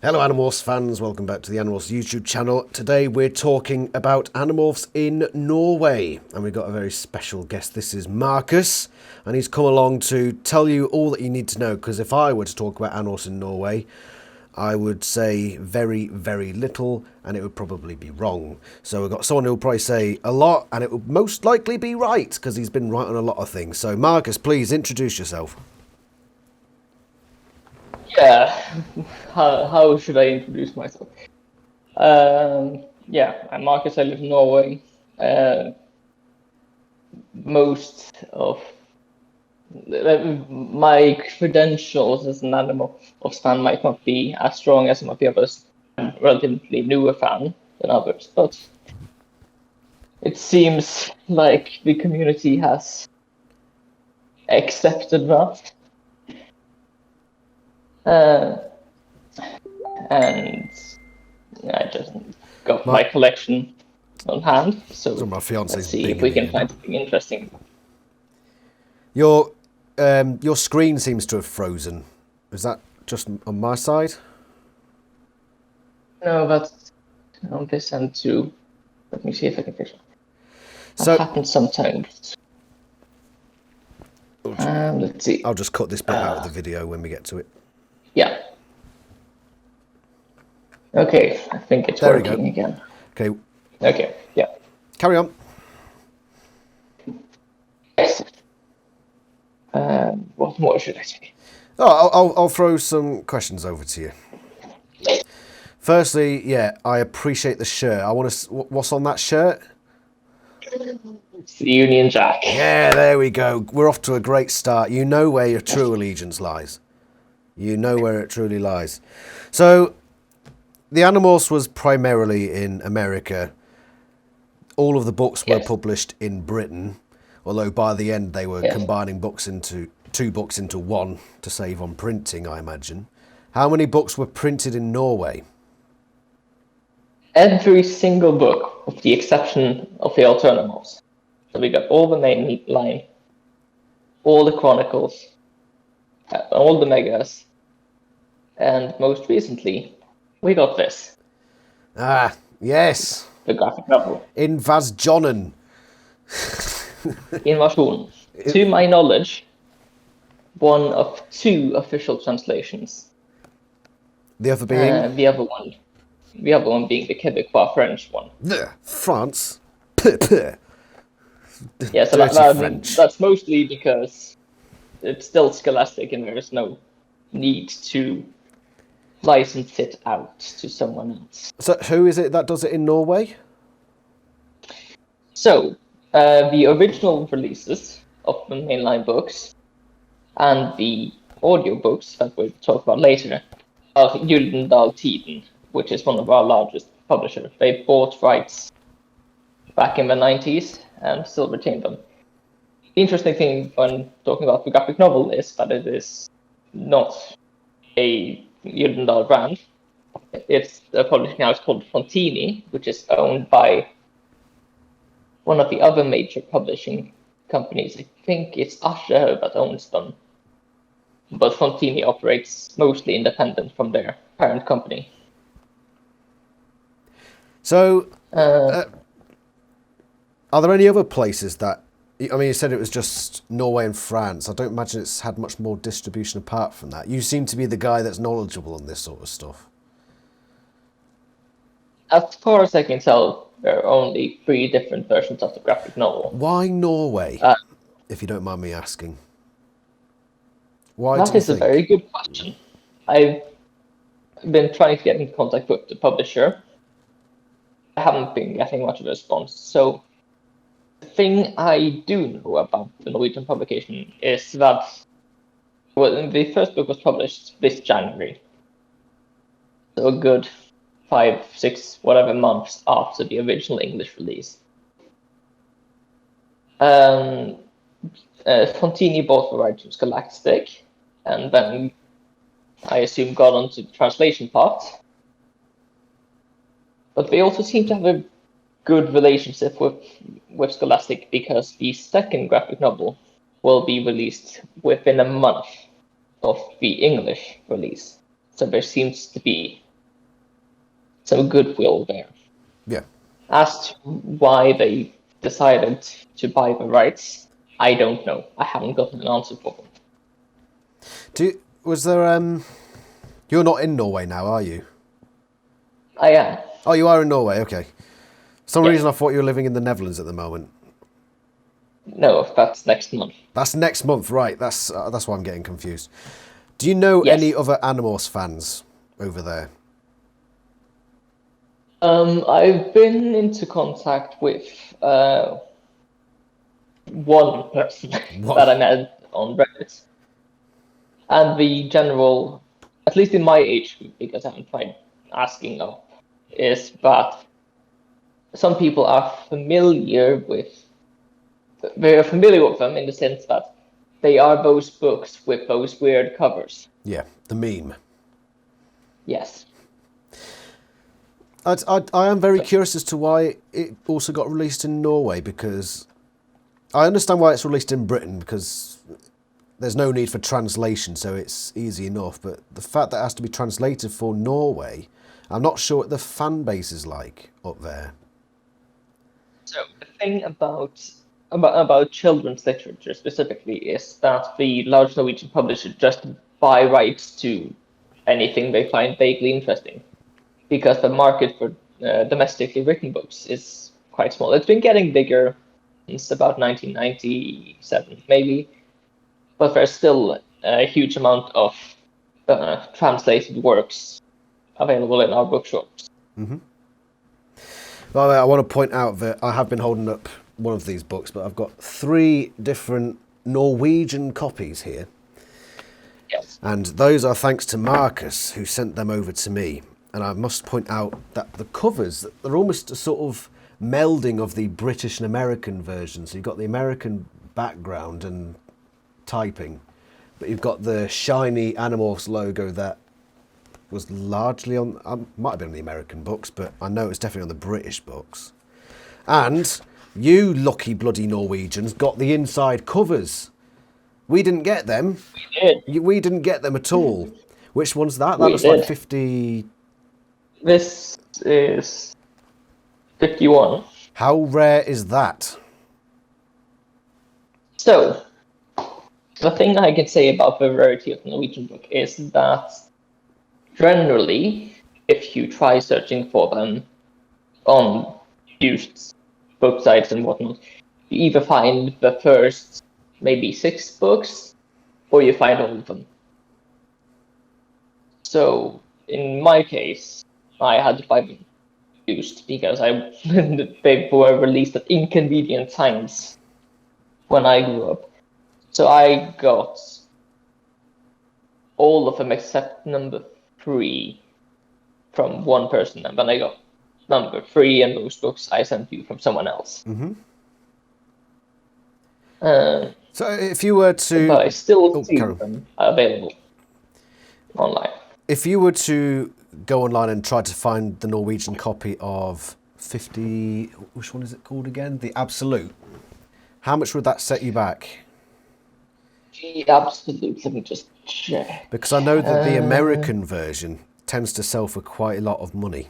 Hello Animorphs fans, welcome back to the Animorphs YouTube channel. Today we're talking about Animorphs in Norway, and we've got a very special guest. This is Markus, and he's come along to tell you all that you need to know, because if I were to talk about Animorphs in Norway, I would say very, very little, and it would probably be wrong. So we've got someone who will probably say a lot, and it would most likely be right, because he's been right on a lot of things. So Markus, please introduce yourself. Yeah, how should I introduce myself? Yeah, I'm Markus. I live in Norway. Most of my credentials as an Animorphs fan might not be as strong as some of the others. I'm a relatively newer fan than others, but it seems like the community has accepted that. And I just got my collection on hand, so my fiance's let's see if we can find something interesting. Your screen seems to have frozen. Is that just on my side? No, that's on this end too. Let me see if I can fix it. That So happens sometimes. Let's see. I'll just cut this bit out of the video when we get to it. Yeah. Okay, I think it's working again. Okay. Okay, yeah. Carry on. Yes. What more should I say? Oh, I'll throw some questions over to you. Firstly, yeah, I appreciate the shirt. I want to. What's on that shirt? It's the Union Jack. Yeah, there we go. We're off to a great start. You know where your true allegiance lies. You know where it truly lies. So, the Animorphs was primarily in America. All of the books were published in Britain, although by the end they were combining books into two books into one to save on printing, I imagine. How many books were printed in Norway? Every single book, with the exception of the Alternatives. So we got all the main line, all the Chronicles, all the Megas, and most recently, we got this. Ah, yes. The graphic novel. Invasjonen. Invasion. To my knowledge, one of two official translations. The other being? The other one being the Quebecois French one. France? Yeah, so that's mostly because it's still scholastic and there is no need to license it out to someone else. So who is it that does it in Norway? So, the original releases of the mainline books and the audiobooks that we'll talk about later are Gyldendal Tiden, which is one of our largest publishers. They bought rights back in the 90s and still retain them. The interesting thing when talking about the graphic novel is that it is not a Gyldendal brand. It's a publishing house called Fontini, which is owned by one of the other major publishing companies. I think it's Asher that owns them. But Fontini operates mostly independent from their parent company. So, are there any other places that... I mean, you said it was just Norway and France. I don't imagine it's had much more distribution apart from that. You seem to be the guy that's knowledgeable on this sort of stuff. As far as I can tell, there are only 3 different versions of the graphic novel. Why Norway, if you don't mind me asking? Why? That is a very good question. I've been trying to get in contact with the publisher. I haven't been getting much of a response. So the thing I do know about the Norwegian publication is that the first book was published this January. So a good 5, 6, whatever months after the original English release. Fontini bought the rights from Scholastic, and then I assume got onto the translation part. But they also seem to have a good relationship with Scholastic, because the second graphic novel will be released within a month of the English release. So there seems to be some goodwill there. Yeah. As to why they decided to buy the rights, I don't know. I haven't gotten an answer for them. Was there You're not in Norway now, are you? I am. Oh, you are in Norway. Okay. For some Yeah. reason I thought you were living in the Netherlands at the moment. No, that's next month. That's next month, right? That's why I'm getting confused. Do you know Yes. any other Animorphs fans over there? I've been into contact with one person that I met on Reddit, and the general, at least in my age group, because I haven't tried asking up, is that some people are familiar with. They are familiar with them in the sense that they are those books with those weird covers. Yeah, the meme. Yes. I am very curious as to why it also got released in Norway, because I understand why it's released in Britain, because there's no need for translation, so it's easy enough. But the fact that it has to be translated for Norway, I'm not sure what the fan base is like up there. So the thing about children's literature specifically is that the large Norwegian publishers just buy rights to anything they find vaguely interesting, because the market for domestically written books is quite small. It's been getting bigger since about 1997, maybe, but there's still a huge amount of translated works available in our bookshops. Mm-hmm. By the way, I want to point out that I have been holding up one of these books, but I've got 3 different Norwegian copies here. Yes. And those are thanks to Markus, who sent them over to me. And I must point out that the covers, they're almost a sort of melding of the British and American version. So you've got the American background and typing, but you've got the shiny Animorphs logo that was largely on, might have been on the American books, but I know it's definitely on the British books. And you lucky bloody Norwegians got the inside covers. We didn't get them. We did. We didn't get them at all. Which one's that? That looks like 50... This is 51. How rare is that? So, the thing I can say about the rarity of the Norwegian book is that generally, if you try searching for them on used book sites and whatnot, you either find the first maybe 6 books, or you find all of them. So, in my case, I had to buy them used because they were released at inconvenient times when I grew up. So I got all of them except number 3 from one person, and then I got number 3 and those books I sent you from someone else. Mm-hmm. So if you were to... But I still see them available online. If you were to go online and try to find the Norwegian copy of 50... Which one is it called again? The Absolute. How much would that set you back? The Absolute, let me just check. Because I know that the American version tends to sell for quite a lot of money.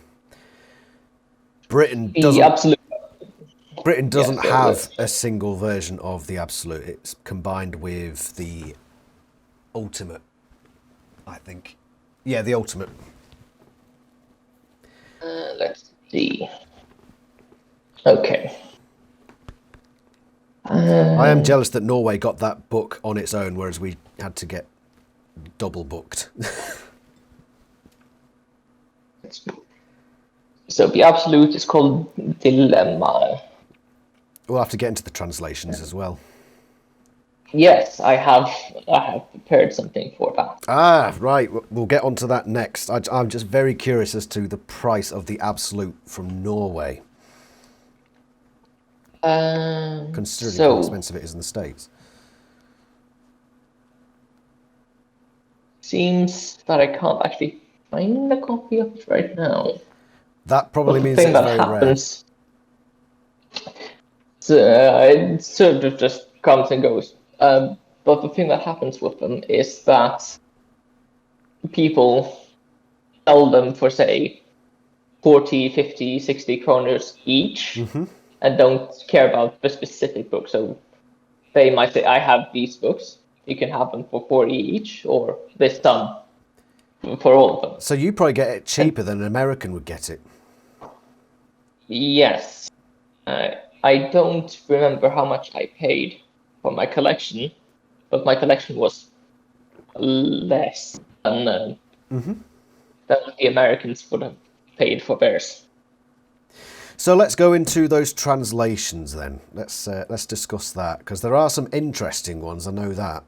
Britain doesn't have a single version of the Absolute. It's combined with the Ultimate, I think. Yeah, the Ultimate. Let's see. Okay. I am jealous that Norway got that book on its own, whereas we had to get double booked. So the Absolute is called Dilemma. We'll have to get into the translations as well. Yes, I have prepared something for that. Ah, right. We'll get onto that next. I'm just very curious as to the price of the Absolute from Norway. Considering how expensive it is in the States. Seems that I can't actually find a copy of it right now. That probably means it's very rare. It sort of just comes and goes. But the thing that happens with them is that people sell them for, say, 40, 50, 60 kroners each, and don't care about the specific book. So they might say, I have these books, you can have them for 40 each, or this sum for all of them. So you probably get it cheaper than an American would get it. Yes. I don't remember how much I paid for my collection, but my collection was less than the Americans would have paid for theirs. So let's go into those translations then. Let's discuss that, because there are some interesting ones, I know that.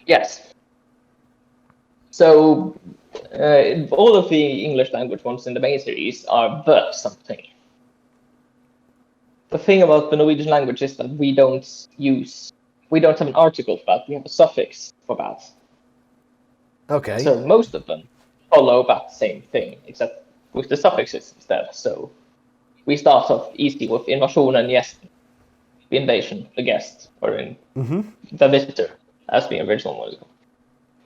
Yes. So all of the English language ones in the main series are the something. The thing about the Norwegian language is that we don't have an article for that, we have a suffix for that. Okay. So most of them follow that same thing, except with the suffixes instead. So we start off easy with invasionen, yes, the invasion, the guest, or in the visitor, as the original one is called.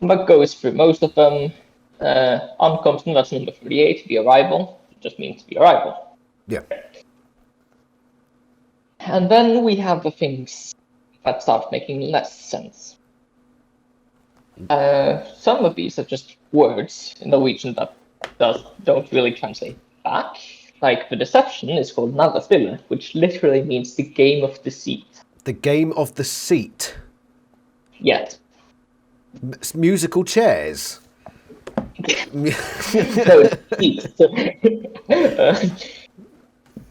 But goes through most of them. Ankomsten, that's number 38, the arrival, just means the arrival. Yeah. And then we have the things that start making less sense. Some of these are just words in Norwegian that don't really translate back. Like the deception is called narrespillet, which literally means the game of deceit. The game of the seat. Yet. Musical chairs. No, it's seats.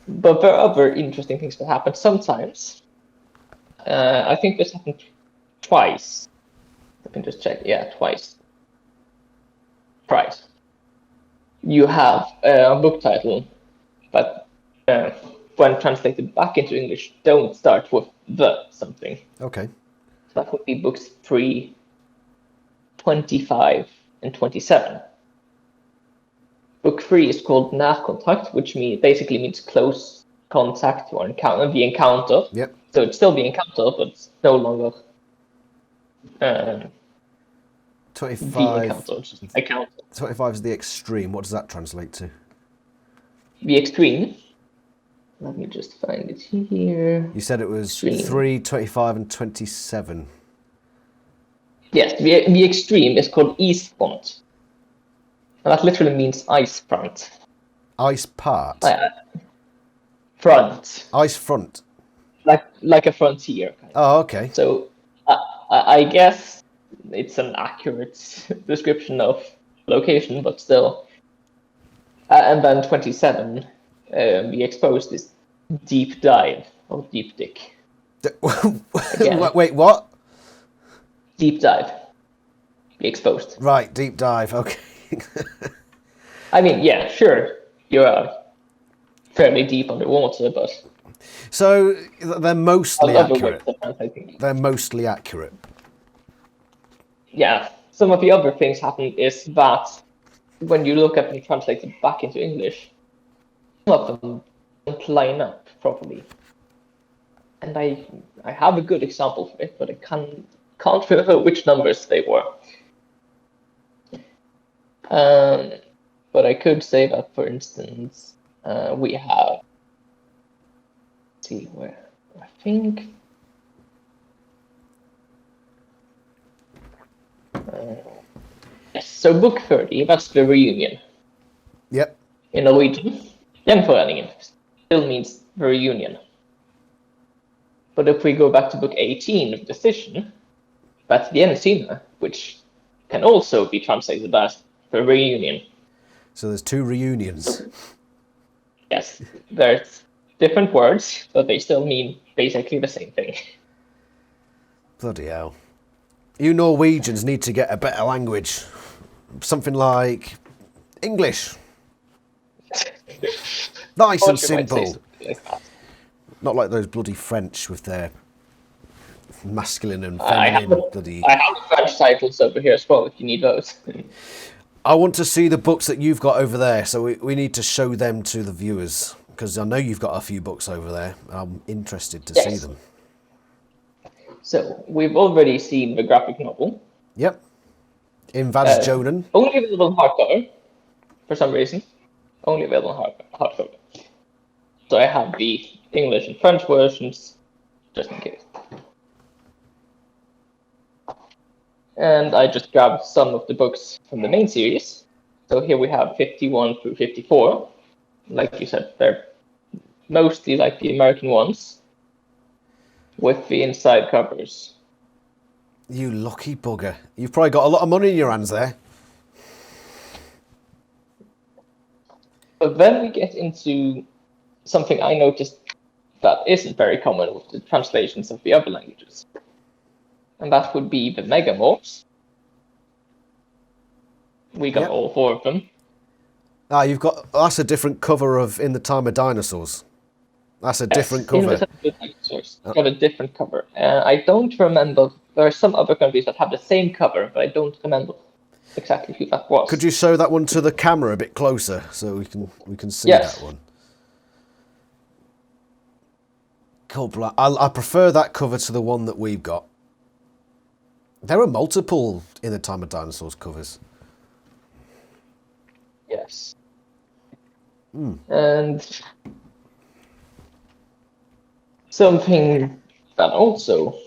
But there are other interesting things that happen sometimes. I think this happened twice. Let me just check. Yeah, twice. You have a book title that, when translated back into English, don't start with the something. Okay. So that would be books 3, 25, and 27. Book 3 is called nærkontakt, which basically means close contact or encounter, the encounter. Yep. So it's still the encounter, but it's no longer 25. the encounter. It's just encounter. 25 is the extreme. What does that translate to? The extreme. Let me just find it here. You said it was Extreme. 3, 25, and 27. Yes, the extreme is called isfront. And that literally means ice front. Ice part. Front. Ice front. Like a frontier. Oh, okay. So I guess it's an accurate description of location, but still. And then 27, we exposed this deep dive or deep dick. Wait, what? Deep dive. Be exposed. Right, deep dive. Okay. I mean, yeah, sure, you're fairly deep underwater, but So they're mostly accurate. I They're mostly accurate. Yeah, some of the other things happen is that when you look at them translated back into English, some of them don't line up properly. And I have a good example for it, but I can't remember which numbers they were. But I could say that, for instance, we have. Let's see where I think. Yes, so book 30, that's the reunion. Yep. In Norwegian, Gjenforeningen still means the reunion. But if we go back to book 18 of Decision, that's the Gjensynet, which can also be translated as the reunion. So there's 2 reunions. Yes, there's different words, but they still mean basically the same thing. Bloody hell. You Norwegians need to get a better language. Something like English. Nice and simple. Not like those bloody French with their masculine and feminine bloody... I have French titles over here as well, if you need those. I want to see the books that you've got over there, so we need to show them to the viewers, because I know you've got a few books over there. I'm interested to see them. So, we've already seen the graphic novel. Yep. In Vadsjonen. Only available hardcover, for some reason. only available in hardcover. So I have the English and French versions, just in case. And I just grabbed some of the books from the main series. So here we have 51 through 54. Like you said, they're mostly like the American ones, with the inside covers. You lucky bugger. You've probably got a lot of money in your hands there. But then we get into something I noticed that isn't very common with the translations of the other languages. And that would be the Megamorphs. We got all 4 of them. Ah, that's a different cover of In the Time of Dinosaurs. That's a different cover. In the Time of Dinosaurs, got a different cover. I don't remember. There are some other countries that have the same cover, but I don't remember exactly who that was. Could you show that one to the camera a bit closer so we can see that one? Cool. I prefer that cover to the one that we've got. There are multiple In the Time of Dinosaurs covers. Yes. And something that also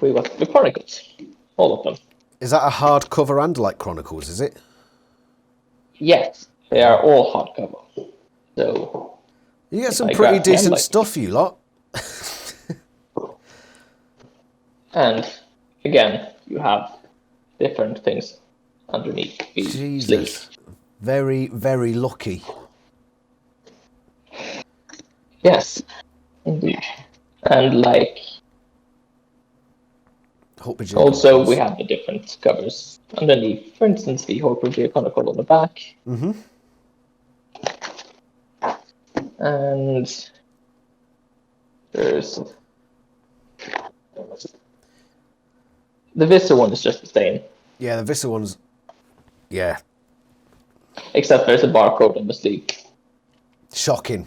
we got the Chronicles, all of them. Is that a hardcover and like Chronicles? Is it? Yes, they are all hardcover. So you get some pretty decent stuff, you lot. And again, you have different things underneath the sleeve. Very, very lucky. Yes, indeed. And like, also we have the different covers underneath. For instance, the Horcrux Chronicle on the back. Mm-hmm. And there's the Visser one is just the same. Yeah, the Visser one's... Yeah. Except there's a barcode on the sleeve. Shocking.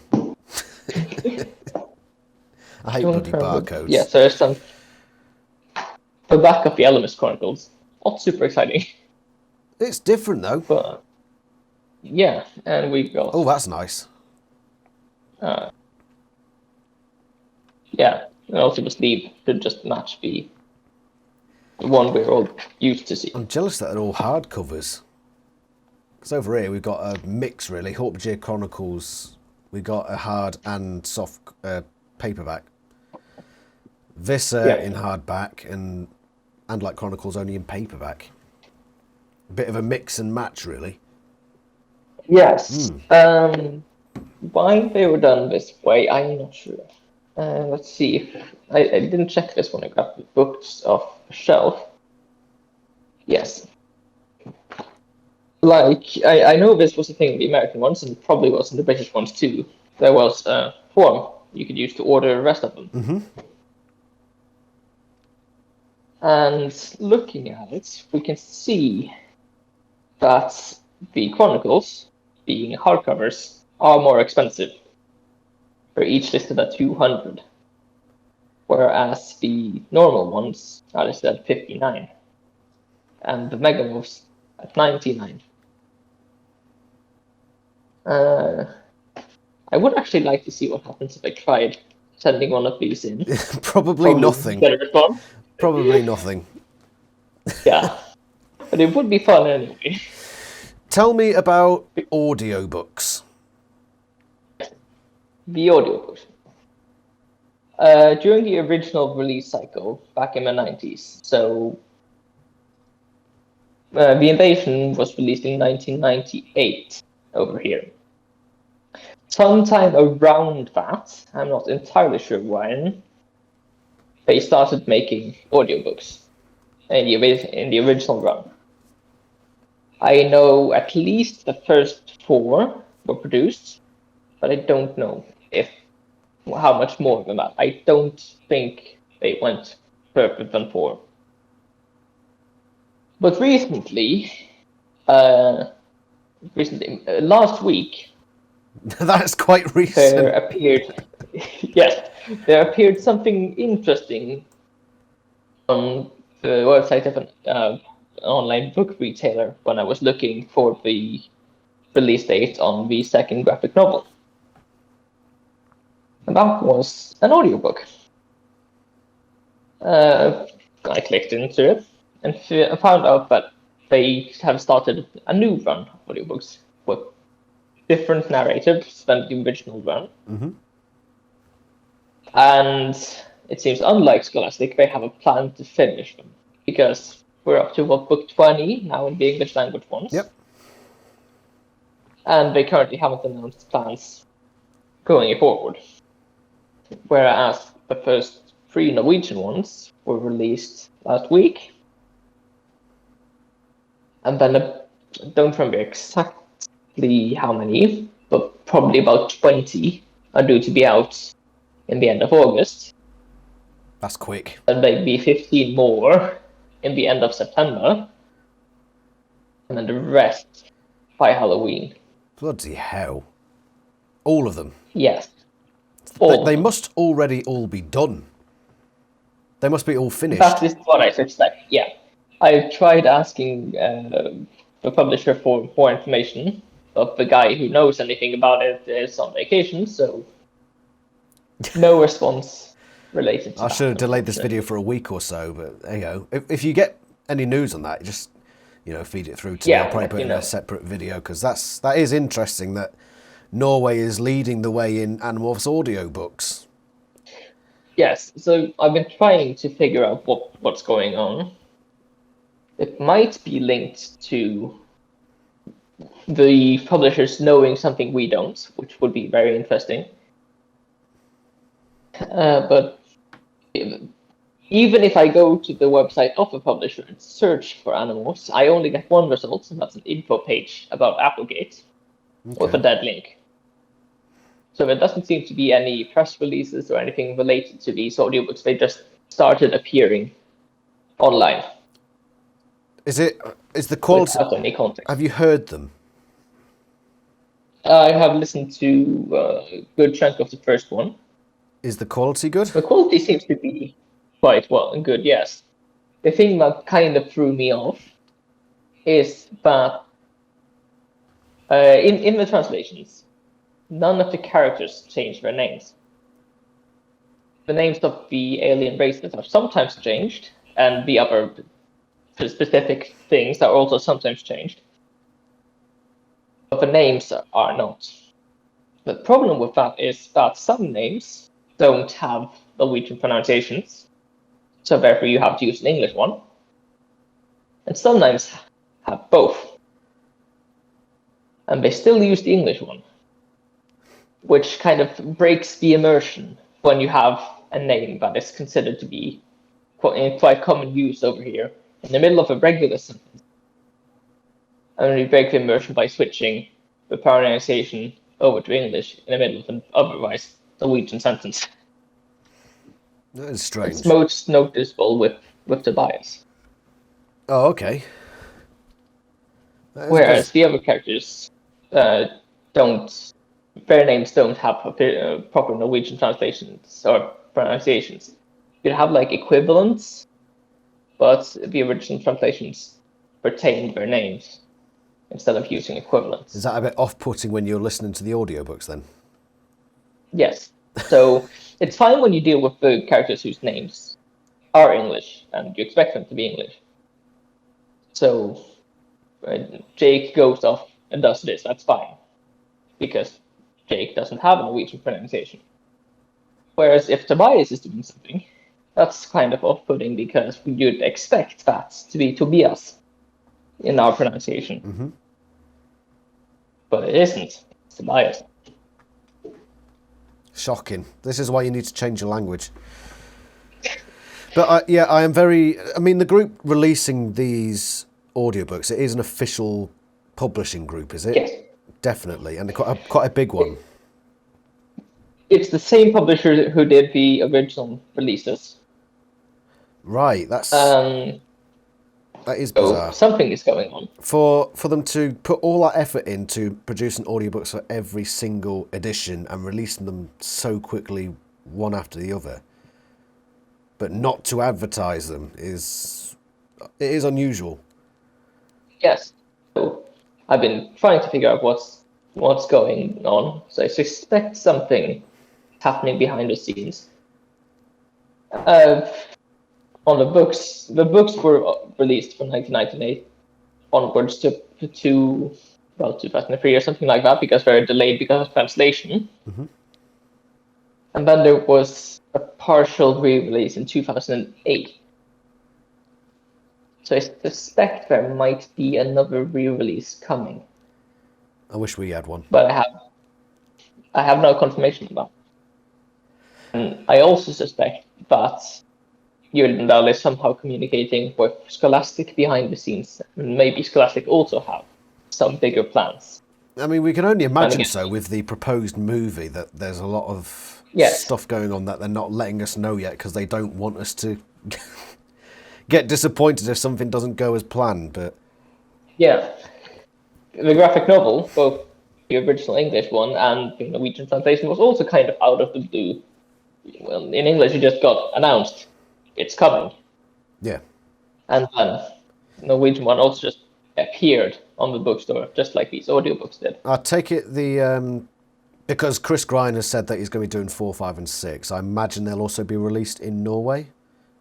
I hate bloody barcodes. Yes, there's some... The back of the Elemis Chronicles. Not super exciting. It's different, though. But, yeah, and we got... Oh, that's nice. Yeah, and also the sleeve should just match the one we're all used to see. I'm jealous that they're all hardcovers. Because over here we've got a mix, really. Horcrux Chronicles, we got a hard and soft paperback. Visser in hardback and like Chronicles only in paperback. A bit of a mix and match, really. Yes. Why they were done this way, I'm not sure. Let's see if I didn't check this when I got the books off the shelf. Yes. Like, I know this was a thing in the American ones, and probably was in the British ones too. There was a form you could use to order the rest of them. Mm-hmm. And looking at it, we can see that the Chronicles, being hardcovers, are more expensive. They're each listed at 200, whereas the normal ones are listed at 59, and the Megamorphs at 99. I would actually like to see what happens if I tried sending one of these in. Probably nothing. Better response. Probably nothing. Yeah, but it would be fun anyway. Tell me about audiobooks. The audiobooks. During the original release cycle back in the 90s, so The Invasion was released in 1998 over here. Sometime around that, I'm not entirely sure when, they started making audiobooks in the original run. I know at least the first 4 were produced, but I don't know how much more than that. I don't think they went further than 4. But recently, last week, that's quite recent. There appeared something interesting on the website of an online book retailer when I was looking for the release date on the second graphic novel. And that was an audiobook. I clicked into it and found out that they have started a new run of audiobooks with different narratives than the original run. Mm-hmm. And it seems, unlike Scholastic, they have a plan to finish them, because we're up to book 20 now in the English language ones. Yep. And they currently haven't announced plans going forward. Whereas the first 3 Norwegian ones were released last week. And then I don't remember exactly how many, but probably about 20 are due to be out in the end of August. That's quick. And maybe 15 more in the end of September. And then the rest by Halloween. Bloody hell. All of them. Yes. They must already all be done. They must be all finished. That is what I suspect, yeah. I tried asking the publisher for more information, but the guy who knows anything about it is on vacation, so no response related to I that. should have delayed this video for a week or so, but there you go. If you get any news on that, just feed it through to me. I'll probably put it in a separate video, because that is interesting that Norway is leading the way in Animorphs audiobooks. Yes, so I've been trying to figure out what's going on. It might be linked to the publishers knowing something we don't, which would be very interesting. But even if I go to the website of a publisher and search for Animorphs, I only get one result, and that's an info page about Applegate with a dead link. So there doesn't seem to be any press releases or anything related to these audiobooks. They just started appearing online. Is the quality? Without any context. Have you heard them? I have listened to a good chunk of the first one. Is the quality good? The quality seems to be quite well and good, yes. The thing that kind of threw me off is that in the translations, none of the characters change their names. The names of the alien races are sometimes changed, and the other specific things are also sometimes changed. But the names are not. The problem with that is that some names don't have Norwegian pronunciations, so therefore you have to use an English one. And some names have both. And they still use the English one, which kind of breaks the immersion when you have a name that is considered to be in quite common use over here in the middle of a regular sentence. And you break the immersion by switching the pronunciation over to English in the middle of an otherwise Norwegian sentence. That is strange. It's most noticeable with Tobias. Oh, okay. Whereas the other characters don't, their names don't have proper Norwegian translations or pronunciations. You have like equivalents, but the original translations retain their names instead of using equivalents. Is that a bit off-putting when you're listening to the audiobooks then? Yes. So it's fine when you deal with the characters whose names are English and you expect them to be English. So Jake goes off and does this, that's fine. Because Jake doesn't have a Norwegian pronunciation. Whereas if Tobias is doing something, that's kind of off-putting because you'd expect that to be Tobias in our pronunciation. Mm-hmm. But it isn't. It's Tobias. Shocking. This is why you need to change your language. But I am very... I mean, the group releasing these audiobooks, it is an official publishing group, is it? Yes. Definitely, and quite a big one. It's the same publisher who did the original releases. Right, that is bizarre. Something is going on. For them to put all that effort into producing audiobooks for every single edition and releasing them so quickly, one after the other, but not to advertise them is unusual. Yes. So I've been trying to figure out what's going on. So I suspect something happening behind the scenes. On the books were released from 1998 onwards to 2003 or something like that, because they're delayed because of translation. Mm-hmm. And then there was a partial re-release in 2008. So I suspect there might be another re-release coming. I wish we had one. But I have no confirmation about it. And I also suspect that Gyldendal is somehow communicating with Scholastic behind the scenes. And maybe Scholastic also have some bigger plans. I mean, we can only imagine so with the proposed movie, that there's a lot of stuff going on that they're not letting us know yet, because they don't want us to get disappointed if something doesn't go as planned. But yeah, the graphic novel, both the original English one and the Norwegian translation, was also kind of out of the blue. Well, in English, it just got announced it's coming. Yeah. And then the Norwegian one also just appeared on the bookstore, just like these audiobooks did. I take it because Chris Greiner said that he's going to be doing 4, 5, and 6. I imagine they'll also be released in Norway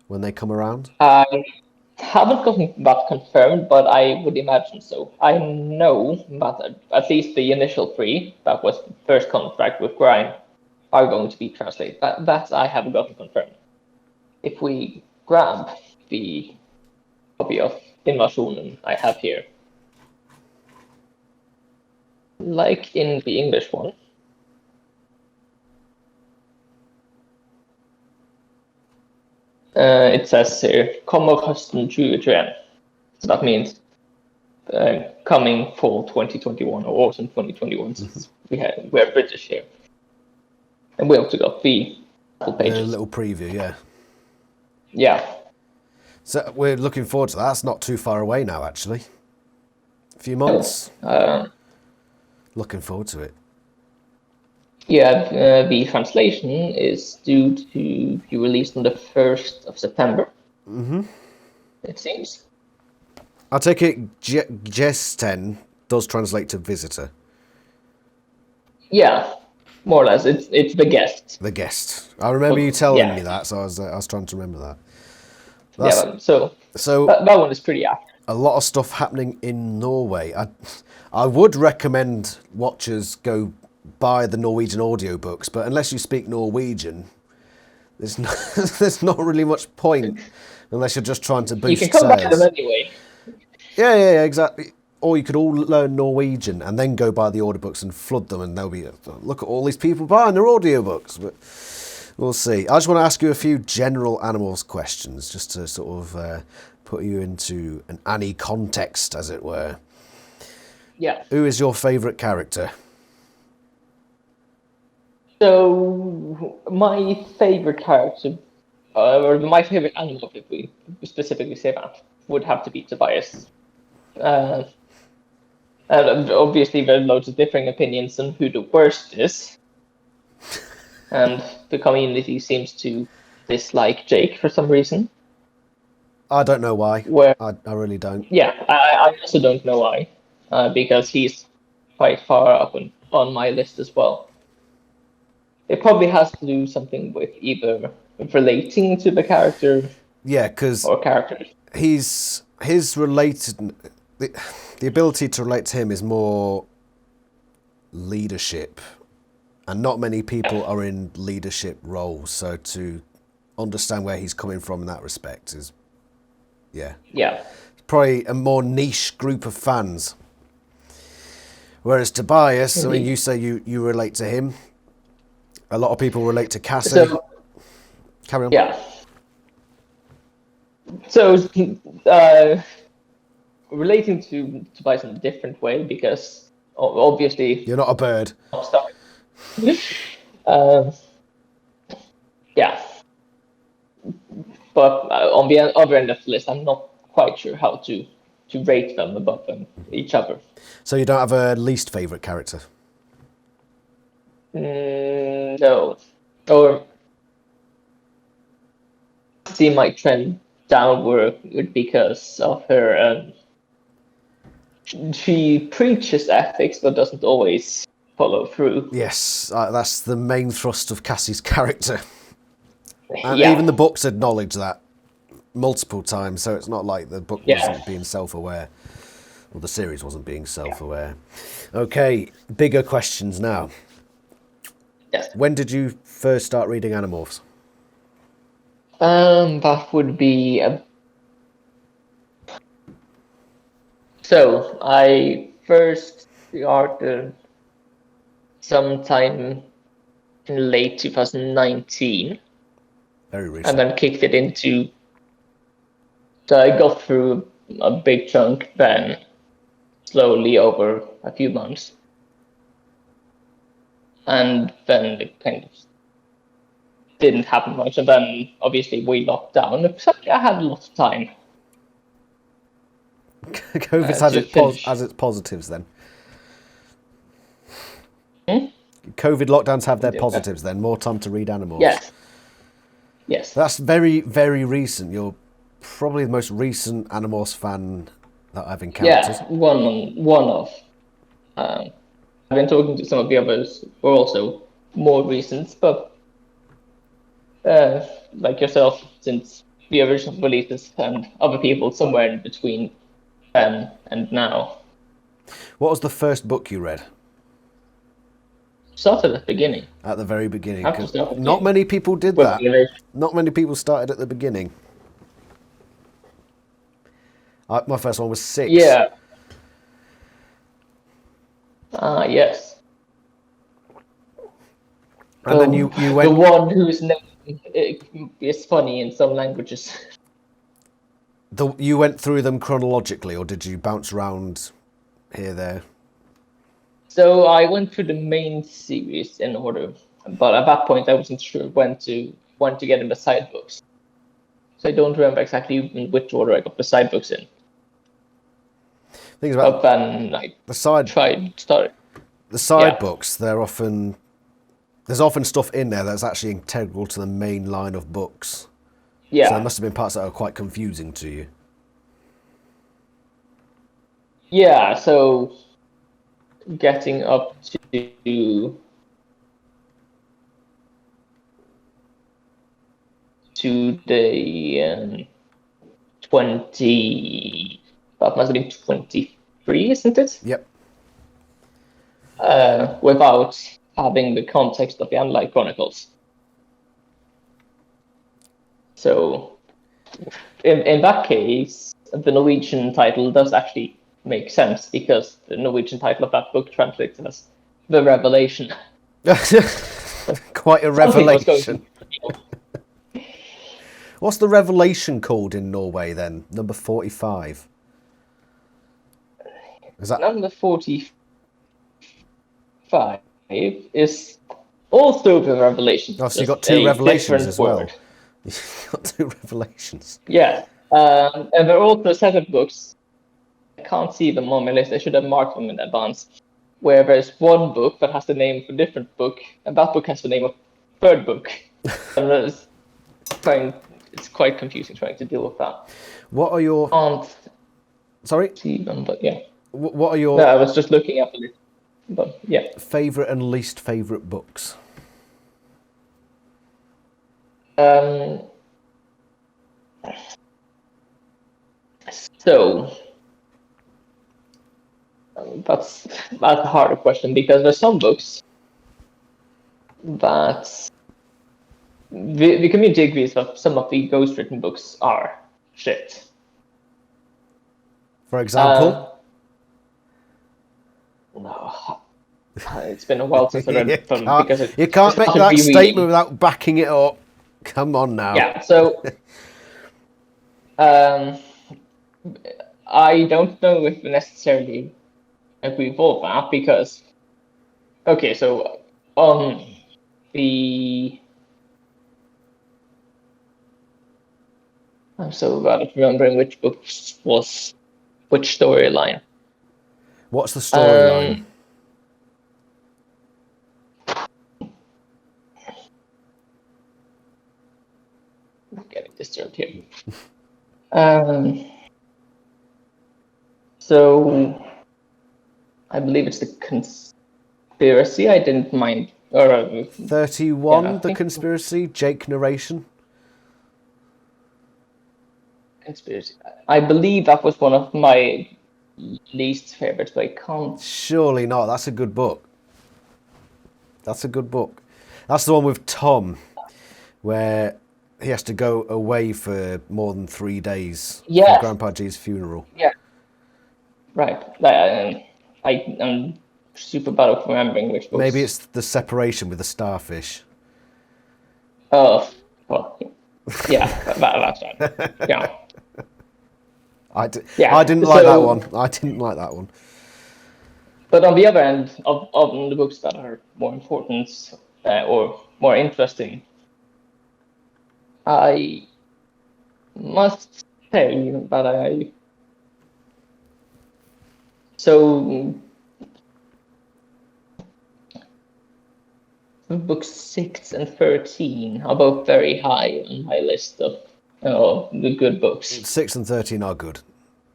when they come around. I haven't gotten that confirmed, but I would imagine so. I know that at least the initial 3, that was the first contract with Grein, are going to be translated. That I haven't gotten confirmed. If we grab the copy of Invasionen I have here, like in the English one, it says here, kommer hösten 2021. So that means coming fall 2021 or autumn 2021, since we're British here. And we also got the pages. A little preview, yeah. Yeah. So we're looking forward to that. That's not too far away now, actually. A few months. Looking forward to it. Yeah, the translation is due to be released on the 1st of September. Mm-hmm. It seems. I take it Gesten does translate to visitor. Yeah, more or less. It's the guest. The guest. I remember you telling me that, so I was trying to remember that. So that one is pretty accurate. A lot of stuff happening in Norway. I would recommend watchers go buy the Norwegian audiobooks, but unless you speak Norwegian, there's not really much point unless you're just trying to boost sales. You can come back to them anyway. Yeah, exactly. Or you could all learn Norwegian and then go buy the audiobooks and flood them, and they'll be, look at all these people buying their audiobooks. But we'll see. I just want to ask you a few general Animorphs questions, just to sort of put you into an Annie context, as it were. Yeah. Who is your favourite character? So, my favorite character, or my favorite animal, if we specifically say that, would have to be Tobias. And obviously, there are loads of differing opinions on who the worst is. And the community seems to dislike Jake for some reason. I don't know why. I really don't. Yeah, I also don't know why. Because he's quite far up on my list as well. It probably has to do something with either relating to the character, because or characters. His related, the ability to relate to him is more leadership, and not many people are in leadership roles. So to understand where he's coming from in that respect is, probably a more niche group of fans. Whereas Tobias, I mean, you say you relate to him. A lot of people relate to Cassie. So, carry on. Yeah. So, relating to Tobias in a different way, because obviously you're not a bird. Yeah. But on the other end of the list, I'm not quite sure how to rate them above each other. So you don't have a least favourite character? No. Or see my trend downward because of her she preaches ethics but doesn't always follow through. Yes, that's the main thrust of Cassie's character. And Yeah. even the books acknowledge that multiple times, so it's not like the book wasn't being self-aware. Well, the series wasn't being self-aware. Okay, bigger questions now. Yes. When did you first start reading Animorphs? That would be so I first started sometime in late 2019. Very recent. And then kicked it into. So I got through a big chunk, then slowly over a few months. And then it kind of didn't happen much. And then obviously we locked down. So I had a lot of time. COVID has its positives then. COVID lockdowns have their positives then. More time to read Animorphs. Yes. Yes. That's very, very recent. You're probably the most recent Animorphs fan that I've encountered. Yeah, one of. I've been talking to some of the others who are also more recent, but like yourself, since the original releases, and other people somewhere in between then and now. What was the first book you read? Started at the beginning. At the very beginning. Not many people did that. Not many people started at the beginning. My first one was 6. Yeah. Yes. And then you went... The one whose name is funny in some languages. You went through them chronologically, or did you bounce around here, there? So I went through the main series in order, but at that point I wasn't sure when to get in the side books. So I don't remember exactly in which order I got the side books in. Things about but then I started. The side books, there's often stuff in there that's actually integral to the main line of books. Yeah. So there must have been parts that are quite confusing to you. Yeah, so getting up to the 20, that must have been 23, isn't it? Yep. Without having the context of the Unlight Chronicles. So, in that case, the Norwegian title does actually make sense, because the Norwegian title of that book translates as The Revelation. Quite a revelation. What's the revelation called in Norway then? Number 45. Is that number 45 is also the revelation. Oh, so you got 2 revelations as well. You got 2 revelations. Yeah, and there are also a set of books. I can't see them on my list. I should have marked them in advance. Where there's one book that has the name of a different book, and that book has the name of a third book. And it's quite confusing trying to deal with that. What are your... Sorry? See them, but yeah. What are your... No, I was just looking at the list. But yeah. Favourite and least favourite books? So that's a harder question, because there's some books that the community agrees that some of the ghostwritten books are shit. For example? No, it's been a while since I read them, because you can't make that statement without backing it up. Come on now. Yeah, so I don't know if necessarily agree with all that, because so on the... I'm so bad at remembering which book was which storyline. What's the storyline? I'm getting disturbed here. So I believe it's the conspiracy. I didn't mind. Or 31, yeah, I The think Conspiracy, Jake narration. conspiracy. I believe that was one of my least favorites, but I can't. Surely not. That's a good book. That's a good book. That's the one with Tom, where he has to go away for more than 3 days for Yes. Grandpa G's funeral. Yeah. Right. I'm super bad at remembering which books. Maybe it's the separation with the starfish. Oh, well, yeah, that's right. Yeah. I Yeah, didn't like that so- one. I didn't like that one. But on the other end of the books that are more important or more interesting, I must say that so books 6 and 13 are both very high on my list of the good books. 6 and 13 are good.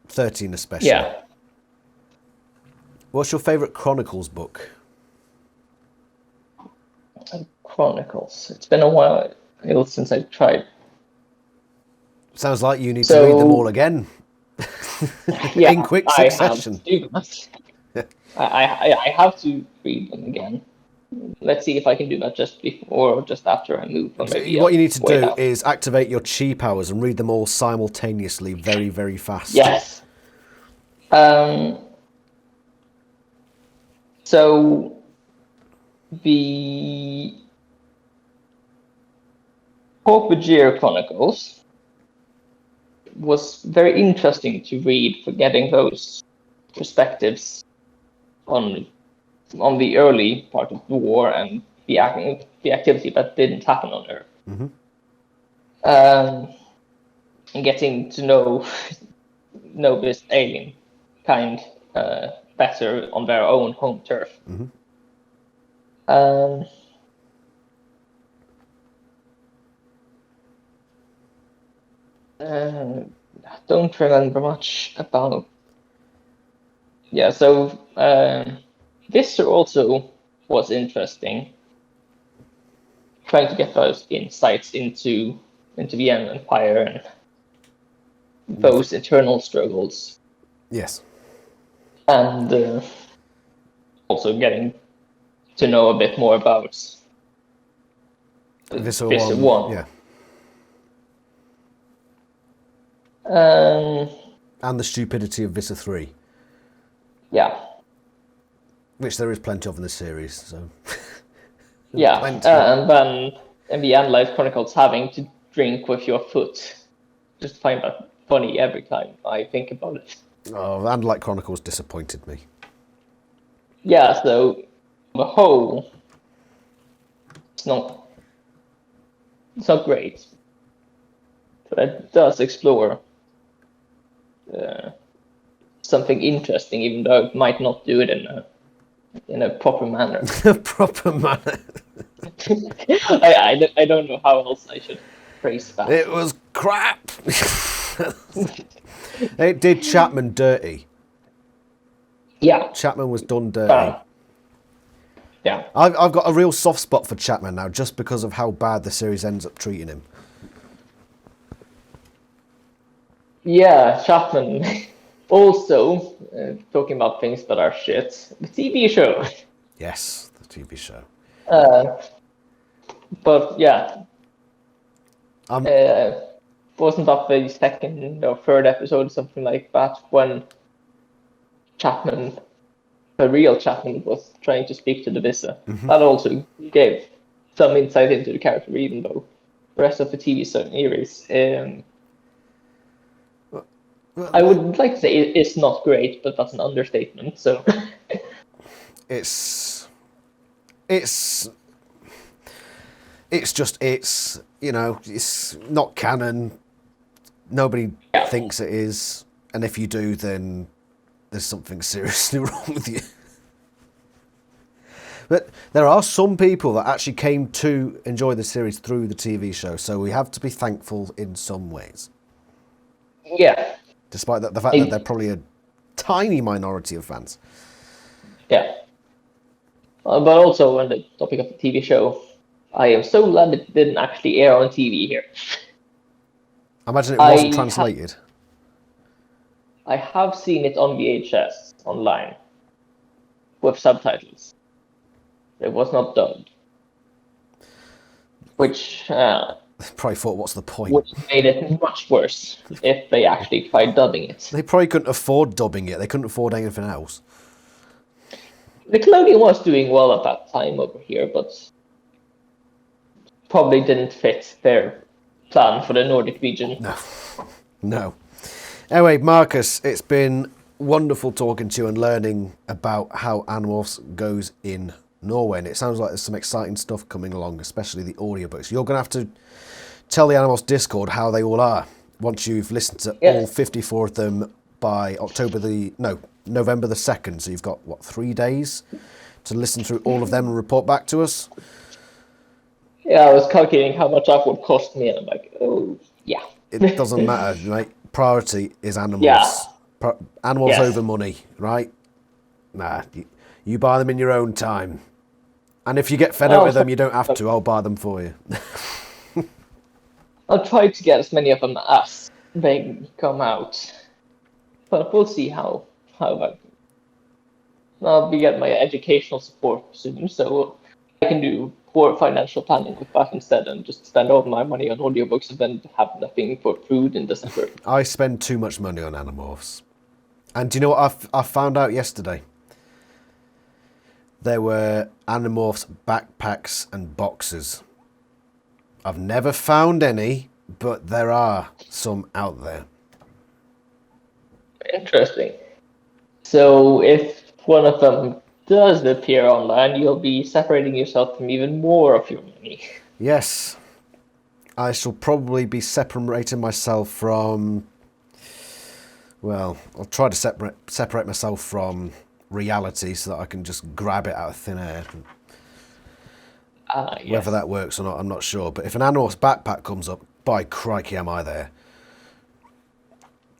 13 especially. Yeah. What's your favourite Chronicles book? Chronicles. It's been a while since I tried. Sounds like you need to read them all again. Yeah, in quick succession. I have to do that. I have to read them again. Let's see if I can do that just before or just after I move. Or maybe What you need to do down. is activate your chi powers and read them all simultaneously very, very fast. Yes. So the Corbusier Chronicles was very interesting to read for getting those perspectives on the early part of the war and the activity that didn't happen on Earth. Mm-hmm. And getting to know this alien kind better on their own home turf. Mm-hmm. Don't remember much about. Yeah, so this also was interesting. Trying to get those insights into the Empire and those internal struggles. Yes. And also getting to know a bit more about Visser 1. Yeah. And the stupidity of Visser 3. Yeah. Which there is plenty of in the series, so. Yeah, Plenty. and then in the Analyze Chronicles, having to drink with your foot. Just find that funny every time I think about it. Oh, and like Chronicles disappointed me. Yeah, so the whole, it's not great, but it does explore something interesting, even though it might not do it in a proper manner. Proper manner. I don't know how else I should phrase that. It was crap. It did Chapman dirty. Yeah. Chapman was done dirty. Yeah. I've got a real soft spot for Chapman now, just because of how bad the series ends up treating him. Yeah, Chapman. Also, talking about things that are shit, the TV show. Yes, the TV show. But yeah, wasn't that the second or third episode, something like that, when Chapman, the real Chapman, was trying to speak to the Visser. Mm-hmm. That also gave some insight into the character, even though the rest of the TV series, I would like to say it's not great, but that's an understatement. So It's not canon. Nobody thinks it is, and if you do, then there's something seriously wrong with you. But there are some people that actually came to enjoy the series through the TV show, so we have to be thankful in some ways. yeah. Despite the fact that they're probably a tiny minority of fans. Yeah. But also on the topic of the TV show, I am so glad it didn't actually air on TV here. I imagine it wasn't I translated. I have seen it on VHS online with subtitles. It was not dubbed, which Probably thought, what's the point? made it much worse if they actually tried dubbing it. They probably couldn't afford dubbing it. They couldn't afford anything else. Nickelodeon was doing well at that time over here, but probably didn't fit their plan for the Nordic region. No. Anyway, Markus, it's been wonderful talking to you and learning about how Animorphs goes in Norway. And it sounds like there's some exciting stuff coming along, especially the audiobooks. You're going to have to tell the Animorphs Discord how they all are once you've listened to all 54 of them by November the 2nd. So you've got, 3 days to listen through all of them and report back to us? Yeah, I was calculating how much that would cost me, and I'm like, oh, yeah. It doesn't matter, right? Priority is Animorphs. Yeah. Animorphs over money, right? Nah, you buy them in your own time. And if you get fed up with them, you don't have to. I'll buy them for you. I'll try to get as many of them as they come out. But we'll see how that. I'll be getting my educational support soon, so I can do poor financial planning with that instead and just spend all my money on audiobooks and then have nothing for food in December. I spend too much money on Animorphs. And do you know what I found out yesterday? There were Animorphs backpacks and boxes. I've never found any, but there are some out there. Interesting. So if one of them does appear online, you'll be separating yourself from even more of your money. Yes. I shall probably be separating myself from... Well, I'll try to separate myself from reality so that I can just grab it out of thin air. Yes. Whether that works or not, I'm not sure. But if an Animorphs backpack comes up, by crikey am I there.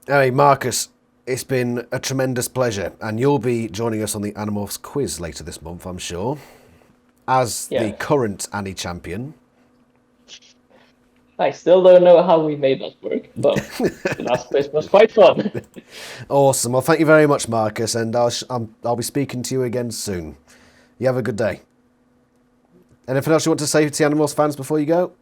Hey, Markus, it's been a tremendous pleasure. And you'll be joining us on the Animorphs quiz later this month, I'm sure. As the current Annie champion. I still don't know how we made that work, but the last quiz was quite fun. Awesome. Well, thank you very much, Markus, and I'll be speaking to you again soon. You have a good day. Anything else you want to say to the Animorphs fans before you go?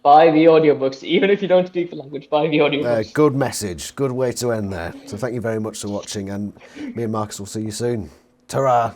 Buy the audiobooks. Even if you don't speak the language, buy the audiobooks. Good message. Good way to end there. So thank you very much for watching, and me and Markus will see you soon. Ta-ra!